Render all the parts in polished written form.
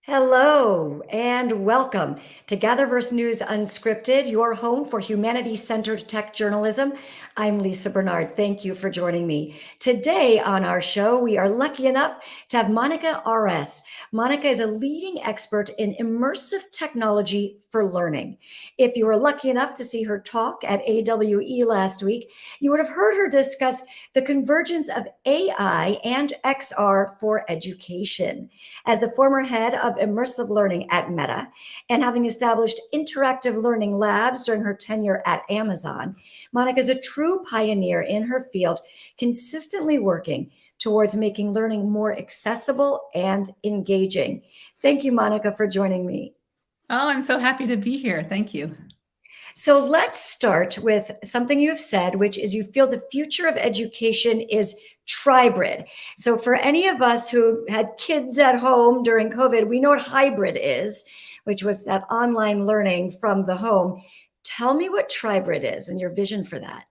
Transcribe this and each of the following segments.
Hello and welcome to GatherVerse News Unscripted, your home for humanity-centered tech journalism. I'm Lisa Bernard. Thank you for joining me. Today on our show, we are lucky enough to have Monica R.S. Monica is a leading expert in immersive technology for learning. If you were lucky enough to see her talk at AWE last week, you would have heard her discuss the convergence of AI and XR for education. As the former head of immersive learning at Meta and having established interactive learning labs during her tenure at Amazon, Monica is a true pioneer in her field, consistently working towards making learning more accessible and engaging. Thank you, Monica, for joining me. Oh, I'm so happy to be here. Thank you. So let's start with something you have said, which is you feel the future of education is tribrid. So for any of us who had kids at home during COVID, we know what hybrid is, which was that online learning from the home. Tell me what tribrid is and your vision for that.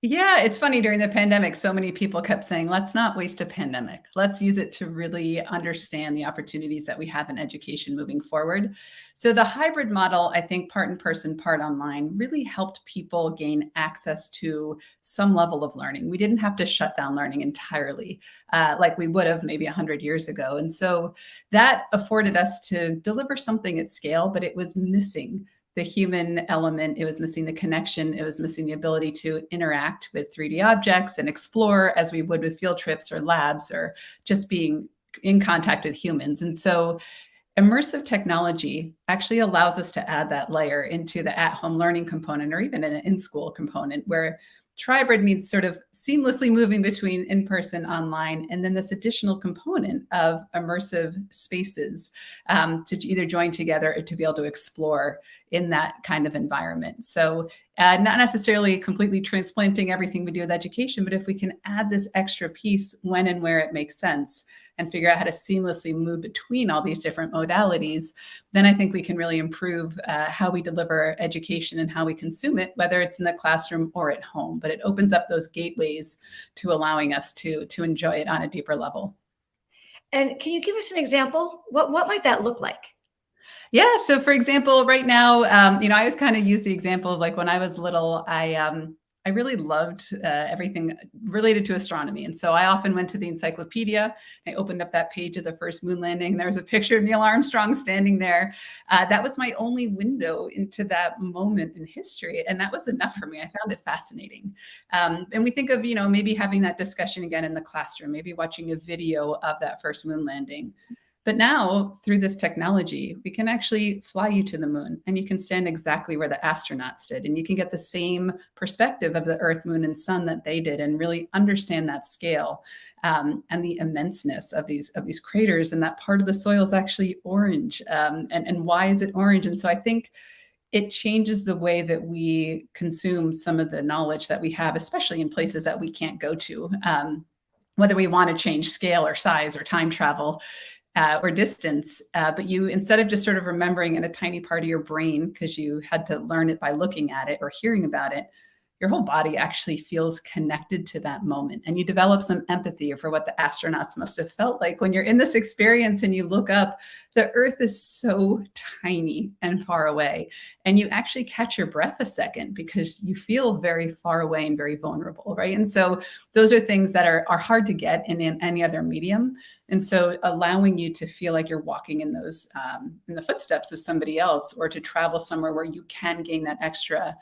Yeah, it's funny during the pandemic, so many people kept saying, let's not waste a pandemic. Let's use it to really understand the opportunities that we have in education moving forward. So the hybrid model, I think part in person, part online, really helped people gain access to some level of learning. We didn't have to shut down learning entirely like we would have maybe 100 years ago. And so that afforded us to deliver something at scale, but it was missing the human element. It was missing the connection. It was missing the ability to interact with 3D objects and explore as we would with field trips or labs or just being in contact with humans. And so immersive technology actually allows us to add that layer into the at-home learning component or even an in-school component where tribrid means sort of seamlessly moving between in-person, online, and then this additional component of immersive spaces to either join together or to be able to explore in that kind of environment. So not necessarily completely transplanting everything we do with education, but if we can add this extra piece when and where it makes sense and figure out how to seamlessly move between all these different modalities, then I think we can really improve how we deliver education and how we consume it, whether it's in the classroom or at home. But it opens up those gateways to allowing us to enjoy it on a deeper level. And can you give us an example? What might that look like? Yeah. So for example, right now, I always kind of use the example of like when I was little, I really loved everything related to astronomy. And so I often went to the encyclopedia. I opened up that page of the first moon landing. There was a picture of Neil Armstrong standing there. That was my only window into that moment in history. And that was enough for me. I found it fascinating. And we think of, maybe having that discussion again in the classroom, maybe watching a video of that first moon landing. But now, through this technology, we can actually fly you to the moon and you can stand exactly where the astronauts stood. And you can get the same perspective of the Earth, moon, and sun that they did and really understand that scale and the immenseness of these craters. And that part of the soil is actually orange. And why is it orange? And so I think it changes the way that we consume some of the knowledge that we have, especially in places that we can't go to, whether we want to change scale or size or time travel. Or distance, but you, instead of just sort of remembering in a tiny part of your brain because you had to learn it by looking at it or hearing about it, your whole body actually feels connected to that moment. And you develop some empathy for what the astronauts must have felt like when you're in this experience and you look up, the Earth is so tiny and far away. And you actually catch your breath a second because you feel very far away and very vulnerable, right? And so those are things that are hard to get in any other medium. And so allowing you to feel like you're walking in those, in the footsteps of somebody else, or to travel somewhere where you can gain that extra,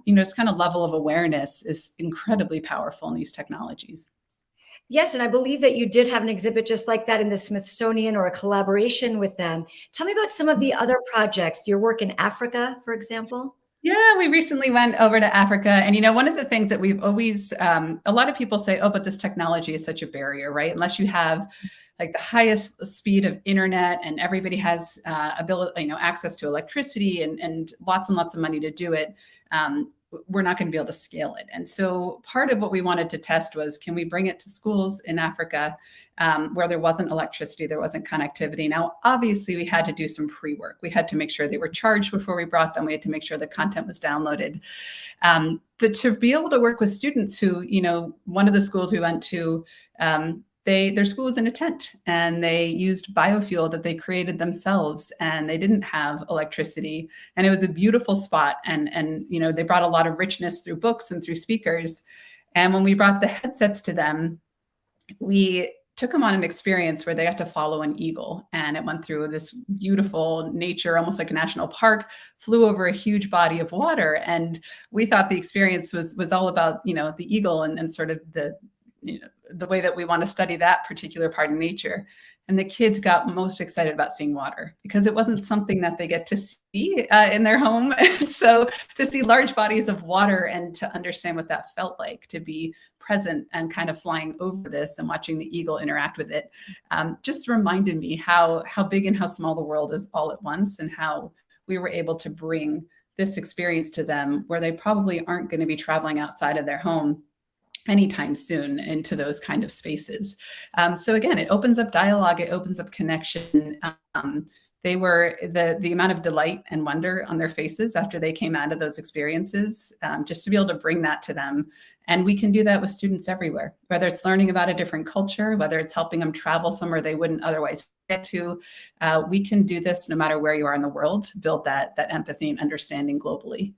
this kind of level of awareness is incredibly powerful in these technologies. Yes, and I believe that you did have an exhibit just like that in the Smithsonian or a collaboration with them. Tell me about some of the other projects, your work in Africa, for example. Yeah, we recently went over to Africa. And, one of the things that we've always, a lot of people say, oh, but this technology is such a barrier, right? Unless you have like the highest speed of internet and everybody has access to electricity and lots of money to do it. We're not going to be able to scale it. And so part of what we wanted to test was, can we bring it to schools in Africa where there wasn't electricity, there wasn't connectivity? Now, obviously, we had to do some pre-work. We had to make sure they were charged before we brought them. We had to make sure the content was downloaded. But to be able to work with students who, one of the schools we went to, their school was in a tent, and they used biofuel that they created themselves, and they didn't have electricity, and it was a beautiful spot. And they brought a lot of richness through books and through speakers. And when we brought the headsets to them, we took them on an experience where they got to follow an eagle, and it went through this beautiful nature, almost like a national park, flew over a huge body of water. And we thought the experience was all about, the eagle and sort of the way that we want to study that particular part of nature. And the kids got most excited about seeing water because it wasn't something that they get to see in their home. And so to see large bodies of water and to understand what that felt like, to be present and kind of flying over this and watching the eagle interact with it, just reminded me how big and how small the world is all at once, and how we were able to bring this experience to them where they probably aren't going to be traveling outside of their home anytime soon into those kind of spaces. So again, it opens up dialogue, it opens up connection. They were the amount of delight and wonder on their faces after they came out of those experiences, just to be able to bring that to them. And we can do that with students everywhere, whether it's learning about a different culture, whether it's helping them travel somewhere they wouldn't otherwise get to. We can do this no matter where you are in the world, to build that empathy and understanding globally.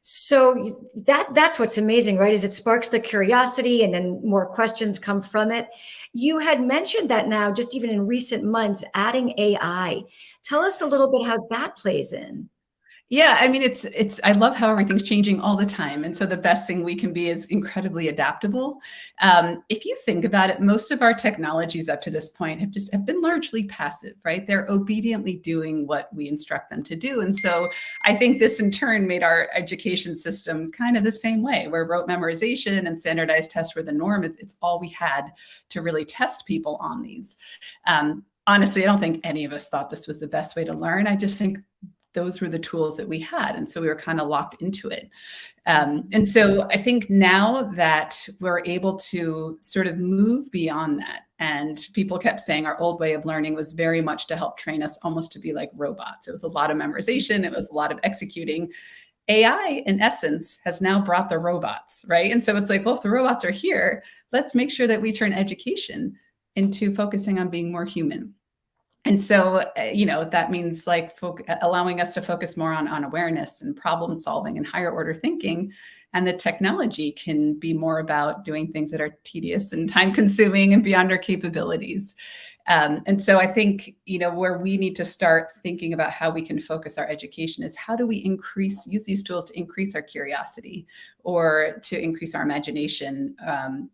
So that's what's amazing, right? Is it sparks the curiosity, and then more questions come from it. You had mentioned that now, just even in recent months, adding AI. Tell us a little bit how that plays in. Yeah, I mean, I love how everything's changing all the time. And so the best thing we can be is incredibly adaptable. If you think about it, most of our technologies up to this point have been largely passive, right? They're obediently doing what we instruct them to do. And so I think this in turn made our education system kind of the same way, where rote memorization and standardized tests were the norm. It's all we had to really test people on these. Honestly, I don't think any of us thought this was the best way to learn. I just think those were the tools that we had. And so we were kind of locked into it. And so I think now that we're able to sort of move beyond that, and people kept saying our old way of learning was very much to help train us almost to be like robots. It was a lot of memorization. It was a lot of executing. AI, in essence, has now brought the robots, right? And so it's like, well, if the robots are here, let's make sure that we turn education into focusing on being more human. And so, that means like allowing us to focus more on awareness and problem solving and higher order thinking. And the technology can be more about doing things that are tedious and time consuming and beyond our capabilities. And so I think, where we need to start thinking about how we can focus our education is, how do we use these tools to increase our curiosity or to increase our imagination, and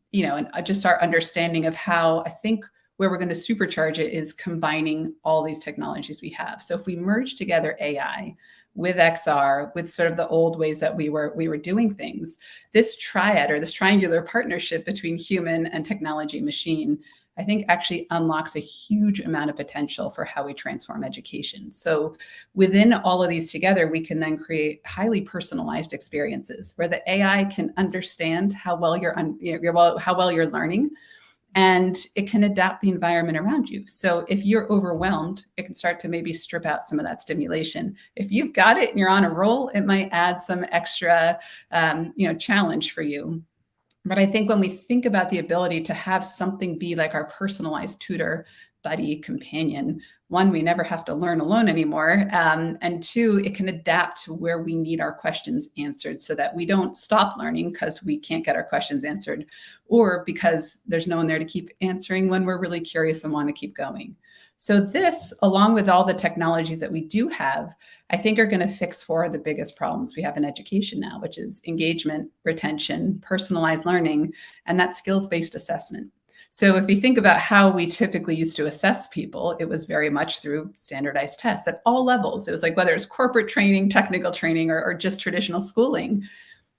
just our understanding of how, I think, where we're going to supercharge it is combining all these technologies we have. So if we merge together AI with XR, with sort of the old ways that we were doing things, this triad, or this triangular partnership between human and technology machine, I think actually unlocks a huge amount of potential for how we transform education. So within all of these together, we can then create highly personalized experiences where the AI can understand how well you're learning, and it can adapt the environment around you. So if you're overwhelmed, it can start to maybe strip out some of that stimulation. If you've got it and you're on a roll, it might add some extra, challenge for you. But I think when we think about the ability to have something be like our personalized tutor, buddy, companion, one, we never have to learn alone anymore. And two, it can adapt to where we need our questions answered, so that we don't stop learning because we can't get our questions answered, or because there's no one there to keep answering when we're really curious and want to keep going. So this, along with all the technologies that we do have, I think are going to fix four of the biggest problems we have in education now, which is engagement, retention, personalized learning, and that skills-based assessment. So if you think about how we typically used to assess people, it was very much through standardized tests at all levels. It was like, whether it's corporate training, technical training, or just traditional schooling.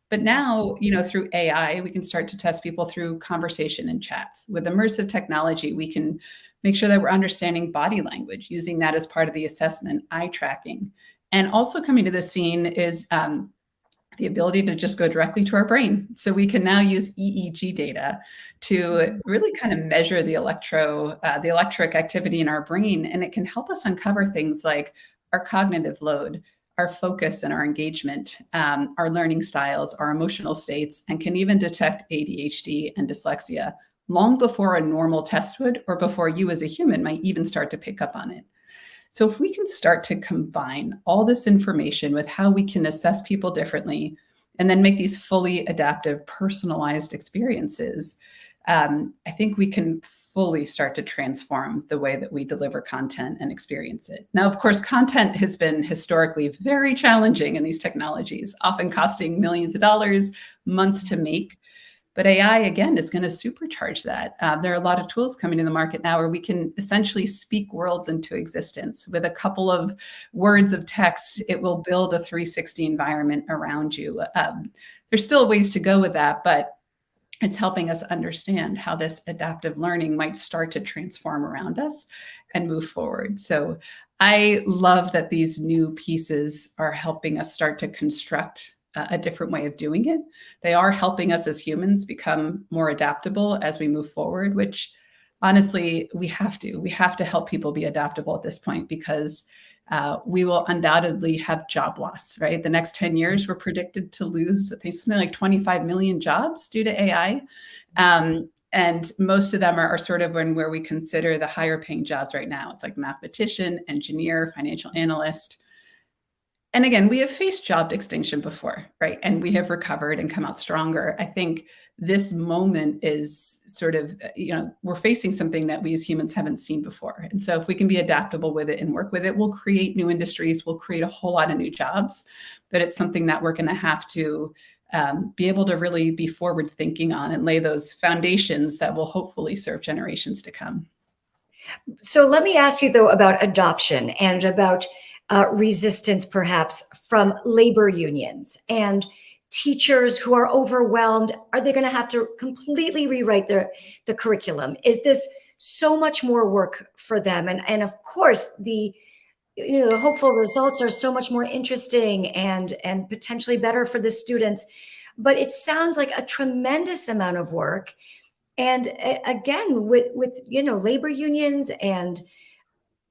But now, through AI, we can start to test people through conversation and chats. With immersive technology, we can make sure that we're understanding body language, using that as part of the assessment, eye tracking. And also coming to the scene is the ability to just go directly to our brain. So we can now use EEG data to really kind of measure the electric activity in our brain. And it can help us uncover things like our cognitive load, our focus and our engagement, our learning styles, our emotional states, and can even detect ADHD and dyslexia, long before a normal test would, or before you as a human might even start to pick up on it. So if we can start to combine all this information with how we can assess people differently, and then make these fully adaptive, personalized experiences, I think we can fully start to transform the way that we deliver content and experience it. Now, of course, content has been historically very challenging in these technologies, often costing millions of dollars, months to make. But AI, again, is going to supercharge that. There are a lot of tools coming in the market now where we can essentially speak worlds into existence. With a couple of words of text, it will build a 360 environment around you. There's still ways to go with that, but it's helping us understand how this adaptive learning might start to transform around us and move forward. So I love that these new pieces are helping us start to construct a different way of doing it. They are helping us as humans become more adaptable as we move forward, which honestly, we have to. We have to help people be adaptable at this point, because we will undoubtedly have job loss, right? The next 10 years, we're predicted to lose, I think, something like 25 million jobs due to AI. And most of them are sort of where we consider the higher paying jobs right now. It's like mathematician, engineer, financial analyst. And again, we have faced job extinction before, right? And we have recovered and come out stronger. I think this moment is sort of, we're facing something that we as humans haven't seen before. And so if we can be adaptable with it and work with it, we'll create new industries, we'll create a whole lot of new jobs. But it's something that we're going to have to be able to really be forward thinking on and lay those foundations that will hopefully serve generations to come. So let me ask you, though, about adoption and about resistance, perhaps, from labor unions and teachers who are overwhelmed. Are they going to have to completely rewrite the curriculum? Is this so much more work for them? And of course, the hopeful results are so much more interesting and potentially better for the students. But it sounds like a tremendous amount of work. And again, with labor unions and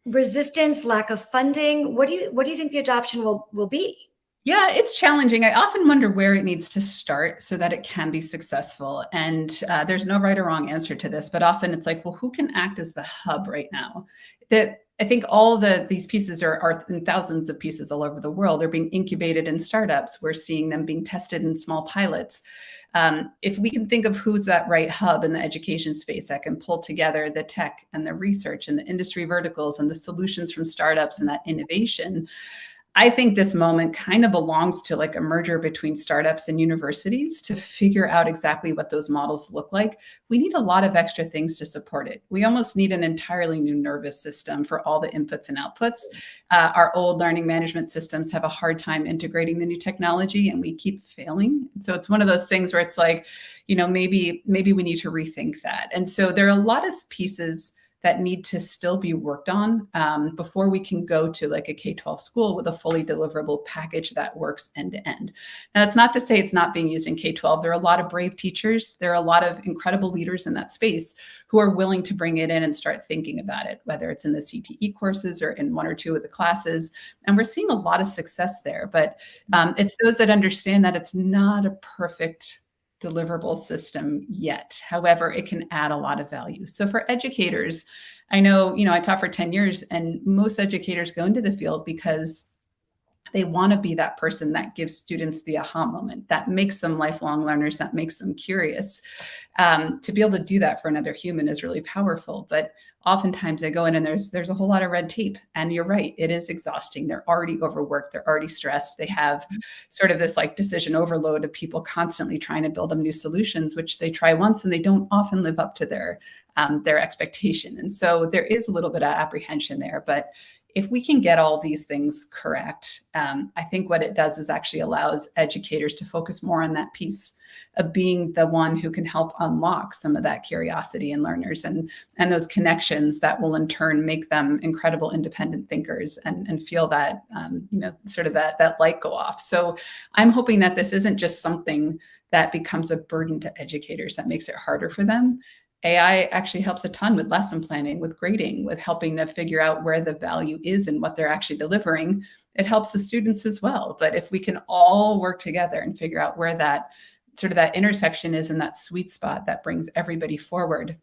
resistance, lack of funding, what do you think the adoption will be? Yeah, it's challenging. I often wonder where it needs to start so that it can be successful. And there's no right or wrong answer to this, but often it's like, well, who can act as the hub right now? That I think all these pieces are in thousands of pieces all over the world. They're being incubated in startups. We're seeing them being tested in small pilots. If we can think of who's that right hub in the education space that can pull together the tech and the research and the industry verticals and the solutions from startups and that innovation, I think this moment kind of belongs to like a merger between startups and universities to figure out exactly what those models look like. We need a lot of extra things to support it. We almost need an entirely new nervous system for all the inputs and outputs. Our old learning management systems have a hard time integrating the new technology, and we keep failing. So it's one of those things where it's like, maybe we need to rethink that. And so there are a lot of pieces that need to still be worked on before we can go to like a K-12 school with a fully deliverable package that works end to end. Now, that's not to say it's not being used in K-12. There are a lot of brave teachers. There are a lot of incredible leaders in that space who are willing to bring it in and start thinking about it, whether it's in the CTE courses or in one or two of the classes. And we're seeing a lot of success there. But it's those that understand that it's not a perfect deliverable system yet. However, it can add a lot of value. So for educators, I know, I taught for 10 years, and most educators go into the field because they want to be that person that gives students the aha moment, that makes them lifelong learners, that makes them curious. To be able to do that for another human is really powerful. But oftentimes they go in and there's a whole lot of red tape. And you're right, it is exhausting. They're already overworked. They're already stressed. They have sort of this like decision overload of people constantly trying to build them new solutions, which they try once and they don't often live up to their expectation. And so there is a little bit of apprehension there. But if we can get all these things correct, I think what it does is actually allows educators to focus more on that piece of being the one who can help unlock some of that curiosity in learners and those connections that will in turn make them incredible independent thinkers and feel that, sort of that light go off. So I'm hoping that this isn't just something that becomes a burden to educators that makes it harder for them. AI actually helps a ton with lesson planning, with grading, with helping them figure out where the value is and what they're actually delivering. It helps the students as well. But if we can all work together and figure out where that sort of that intersection is in that sweet spot that brings everybody forward,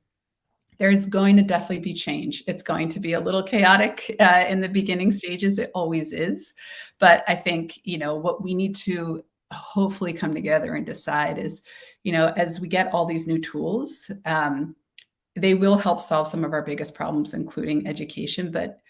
there's going to definitely be change. It's going to be a little chaotic in the beginning stages. It always is. But I think, what we need to hopefully come together and decide is, as we get all these new tools, they will help solve some of our biggest problems, including education. But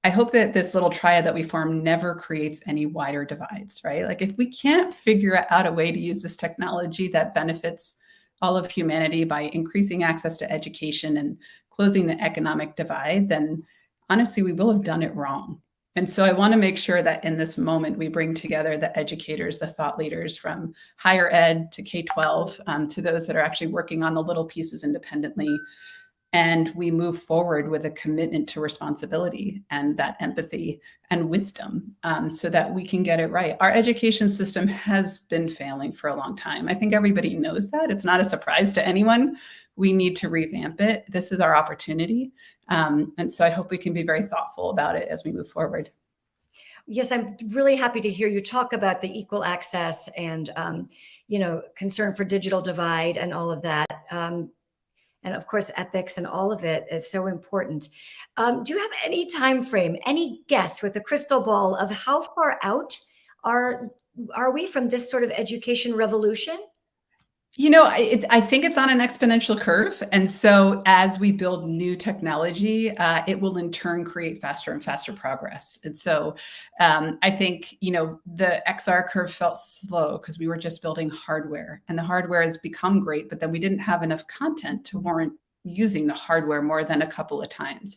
I hope that this little triad that we form never creates any wider divides, right? Like if we can't figure out a way to use this technology that benefits all of humanity by increasing access to education and closing the economic divide, then honestly, we will have done it wrong. And so I want to make sure that in this moment, we bring together the educators, the thought leaders from higher ed to K-12, to those that are actually working on the little pieces independently. And we move forward with a commitment to responsibility and that empathy and wisdom, so that we can get it right. Our education system has been failing for a long time. I think everybody knows that. It's not a surprise to anyone. We need to revamp it. This is our opportunity. And so I hope we can be very thoughtful about it as we move forward. Yes, I'm really happy to hear you talk about the equal access and, concern for digital divide and all of that. And of course, ethics and all of it is so important. Do you have any time frame, any guess with a crystal ball of how far out are we from this sort of education revolution? I think it's on an exponential curve. And so as we build new technology, it will in turn create faster and faster progress. And so I think, the XR curve felt slow because we were just building hardware, and the hardware has become great, but then we didn't have enough content to warrant using the hardware more than a couple of times.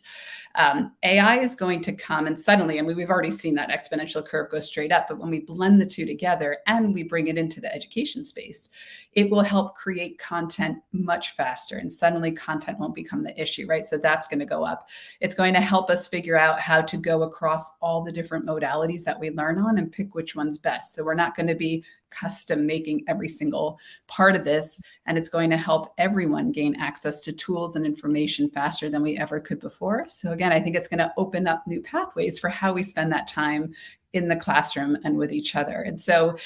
AI is going to come and suddenly, we've already seen that exponential curve go straight up, but when we blend the two together and we bring it into the education space, it will help create content much faster, and suddenly content won't become the issue, right? So that's going to go up. It's going to help us figure out how to go across all the different modalities that we learn on and pick which one's best. So we're not going to be custom making every single part of this, and it's going to help everyone gain access to tools and information faster than we ever could before. So again, I think it's going to open up new pathways for how we spend that time in the classroom and with each other. And so,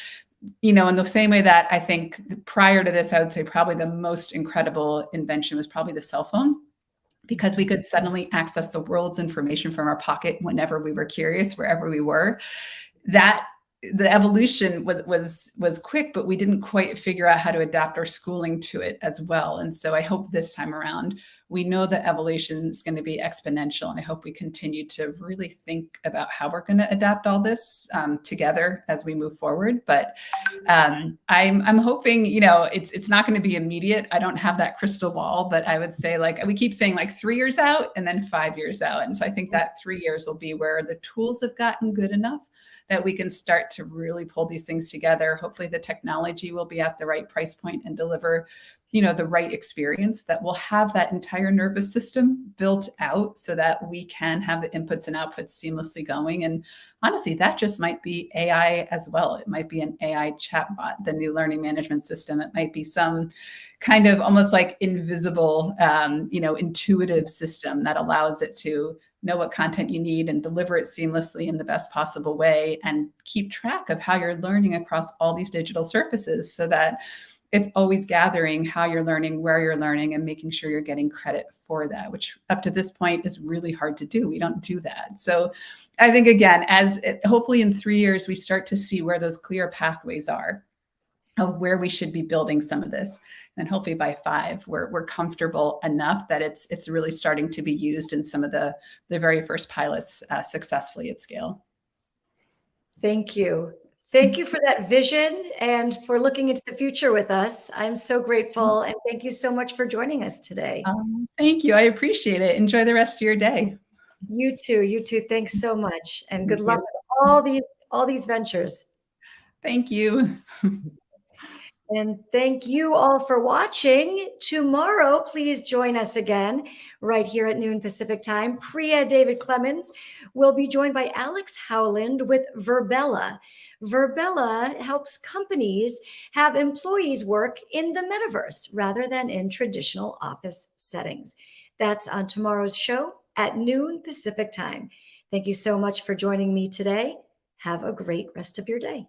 in the same way that I think prior to this, I would say probably the most incredible invention was probably the cell phone, because we could suddenly access the world's information from our pocket whenever we were curious, wherever we were. That the evolution was quick, but we didn't quite figure out how to adapt our schooling to it as well. And so I hope this time around, we know that evolution is going to be exponential. And I hope we continue to really think about how we're going to adapt all this together as we move forward. But I'm hoping, it's not going to be immediate. I don't have that crystal ball, but I would say, we keep saying 3 years out and then 5 years out. And so I think that 3 years will be where the tools have gotten good enough that we can start to really pull these things together. Hopefully the technology will be at the right price point and deliver, the right experience that will have that entire nervous system built out so that we can have the inputs and outputs seamlessly going. And honestly, that just might be AI as well. It might be an AI chatbot, the new learning management system. It might be some kind of almost like invisible, intuitive system that allows it to know what content you need and deliver it seamlessly in the best possible way and keep track of how you're learning across all these digital surfaces, so that it's always gathering how you're learning, where you're learning, and making sure you're getting credit for that, which up to this point is really hard to do. We don't do that. So I think, again, hopefully in 3 years, we start to see where those clear pathways are of where we should be building some of this. And hopefully by 5, we're comfortable enough that it's really starting to be used in some of the very first pilots successfully at scale. Thank you. Thank you for that vision and for looking into the future with us. I'm so grateful. And thank you so much for joining us today. Thank you. I appreciate it. Enjoy the rest of your day. You too. You too. Thanks so much. And good luck with all these ventures. Thank you. And thank you all for watching. Tomorrow, please join us again right here at noon Pacific time. Priya David Clemens will be joined by Alex Howland with Verbella. Verbella helps companies have employees work in the metaverse rather than in traditional office settings. That's on tomorrow's show at noon Pacific time. Thank you so much for joining me today. Have a great rest of your day.